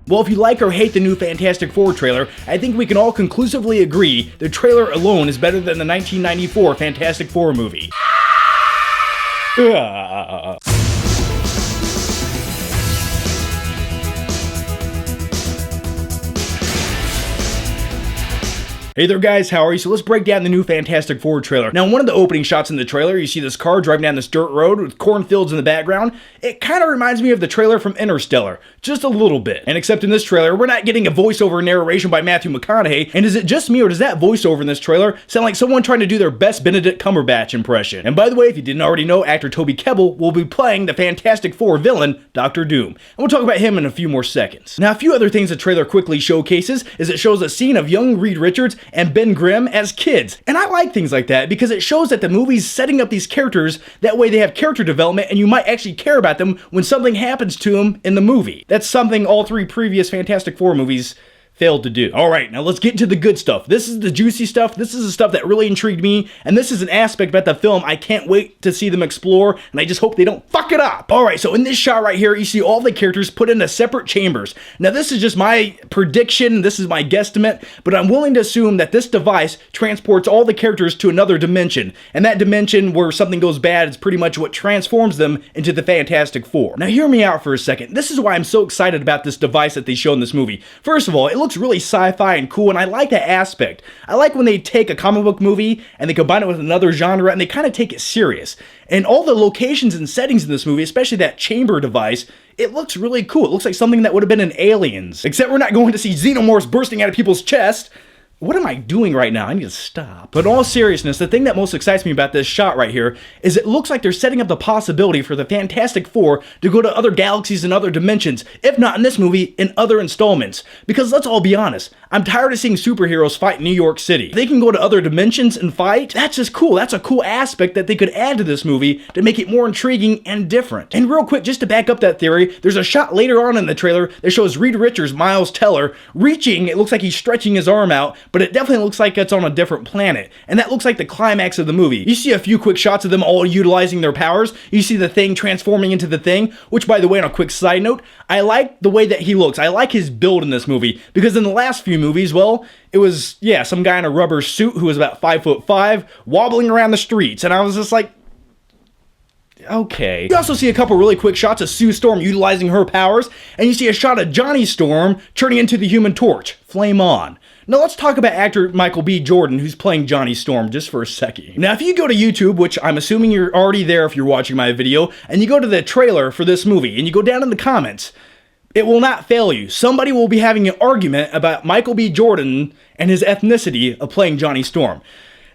Well, if you like or hate the new Fantastic Four trailer, I think we can all conclusively agree the trailer alone is better than the 1994 Fantastic Four movie. Hey there guys, how are you? So let's break down the new Fantastic Four trailer. Now, in one of the opening shots in the trailer, you see this car driving down this dirt road with cornfields in the background. It kind of reminds me of the trailer from Interstellar, just a little bit. And except in this trailer, we're not getting a voiceover narration by Matthew McConaughey, and is it just me or does that voiceover in this trailer sound like someone trying to do their best Benedict Cumberbatch impression? And by the way, if you didn't already know, actor Toby Kebbell will be playing the Fantastic Four villain, Dr. Doom. And we'll talk about him in a few more seconds. Now, a few other things the trailer quickly showcases is it shows a scene of young Reed Richards and Ben Grimm as kids. And I like things like that because it shows that the movie's setting up these characters, that way they have character development and you might actually care about them when something happens to them in the movie. That's something all three previous Fantastic Four movies failed to do. Alright, now let's get into the good stuff. This is the juicy stuff, this is the stuff that really intrigued me, and this is an aspect about the film I can't wait to see them explore, and I just hope they don't fuck it up. Alright, so in this shot right here, you see all the characters put into separate chambers. Now this is just my prediction, this is my guesstimate, but I'm willing to assume that this device transports all the characters to another dimension, and that dimension where something goes bad is pretty much what transforms them into the Fantastic Four. Now hear me out for a second, this is why I'm so excited about this device that they show in this movie. First of all, it looks really sci-fi and cool, and I like that aspect. I like when they take a comic book movie and they combine it with another genre and they kind of take it serious. And all the locations and settings in this movie, especially that chamber device, it looks really cool. It looks like something that would have been in Aliens. Except we're not going to see xenomorphs bursting out of people's chests. What am I doing right now? I need to stop. But in all seriousness, the thing that most excites me about this shot right here is it looks like they're setting up the possibility for the Fantastic Four to go to other galaxies and other dimensions, if not in this movie, in other installments. Because let's all be honest, I'm tired of seeing superheroes fight in New York City. If they can go to other dimensions and fight, that's just cool. That's a cool aspect that they could add to this movie to make it more intriguing and different. And real quick, just to back up that theory, there's a shot later on in the trailer that shows Reed Richards, Miles Teller, reaching, it looks like he's stretching his arm out, but it definitely looks like it's on a different planet. And that looks like the climax of the movie. You see a few quick shots of them all utilizing their powers. You see the Thing transforming into the Thing, which by the way, on a quick side note, I like the way that he looks. I like his build in this movie, because in the last few movies, well, it was, yeah, some guy in a rubber suit who was about 5'5", wobbling around the streets, and I was just like, okay. You also see a couple really quick shots of Sue Storm utilizing her powers, and you see a shot of Johnny Storm turning into the Human Torch. Flame on. Now let's talk about actor Michael B. Jordan, who's playing Johnny Storm, just for a second. Now if you go to YouTube, which I'm assuming you're already there if you're watching my video, and you go to the trailer for this movie, and you go down in the comments, it will not fail you. Somebody will be having an argument about Michael B. Jordan and his ethnicity of playing Johnny Storm.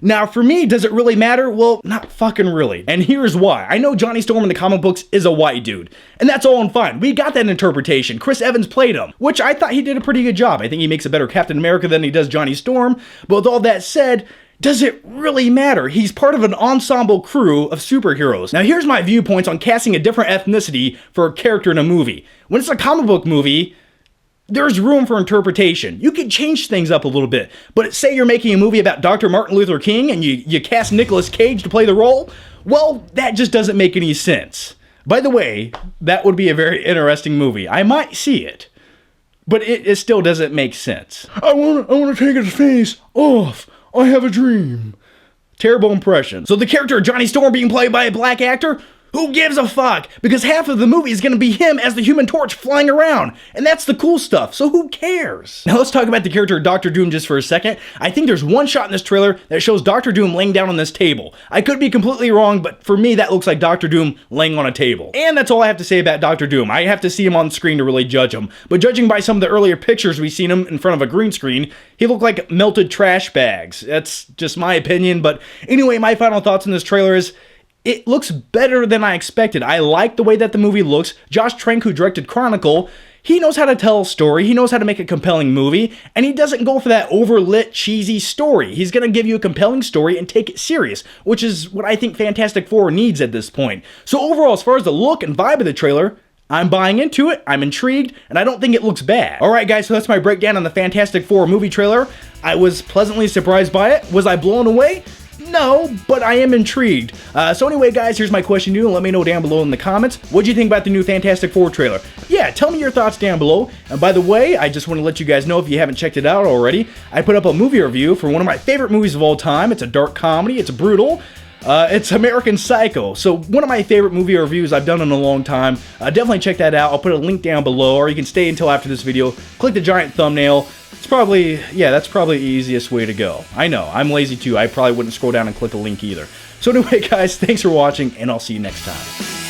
Now, for me, does it really matter? Well, not fucking really. And here's why. I know Johnny Storm in the comic books is a white dude, and that's all fine. We got that interpretation. Chris Evans played him, which I thought he did a pretty good job. I think he makes a better Captain America than he does Johnny Storm. But with all that said, does it really matter? He's part of an ensemble crew of superheroes. Now, here's my viewpoints on casting a different ethnicity for a character in a movie. When it's a comic book movie, there's room for interpretation. You can change things up a little bit. But say you're making a movie about Dr. Martin Luther King and you cast Nicolas Cage to play the role, well, that just doesn't make any sense. By the way, that would be a very interesting movie. I might see it, but it still doesn't make sense. I want to take his face off. I have a dream. Terrible impression. So the character of Johnny Storm being played by a black actor? Who gives a fuck? Because half of the movie is going to be him as the Human Torch flying around. And that's the cool stuff, so who cares? Now let's talk about the character of Dr. Doom just for a second. I think there's one shot in this trailer that shows Dr. Doom laying down on this table. I could be completely wrong, but for me that looks like Dr. Doom laying on a table. And that's all I have to say about Dr. Doom. I have to see him on screen to really judge him. But judging by some of the earlier pictures we've seen him in front of a green screen, he looked like melted trash bags. That's just my opinion, but anyway, my final thoughts on this trailer is, it looks better than I expected. I like the way that the movie looks. Josh Trank, who directed Chronicle, he knows how to tell a story. He knows how to make a compelling movie. And he doesn't go for that overlit, cheesy story. He's going to give you a compelling story and take it serious, which is what I think Fantastic Four needs at this point. So overall, as far as the look and vibe of the trailer, I'm buying into it, I'm intrigued, and I don't think it looks bad. Alright guys, so that's my breakdown on the Fantastic Four movie trailer. I was pleasantly surprised by it. Was I blown away? No, but I am intrigued. So anyway, guys, here's my question to you, and let me know down below in the comments. What do you think about the new Fantastic Four trailer? Yeah, tell me your thoughts down below. And by the way, I just want to let you guys know, if you haven't checked it out already, I put up a movie review for one of my favorite movies of all time. It's a dark comedy. It's brutal. It's American Psycho. So one of my favorite movie reviews I've done in a long time. Definitely check that out. I'll put a link down below, or you can stay until after this video. Click the giant thumbnail. It's probably, yeah, that's probably the easiest way to go. I know, I'm lazy too. I probably wouldn't scroll down and click a link either. So anyway, guys, thanks for watching, and I'll see you next time.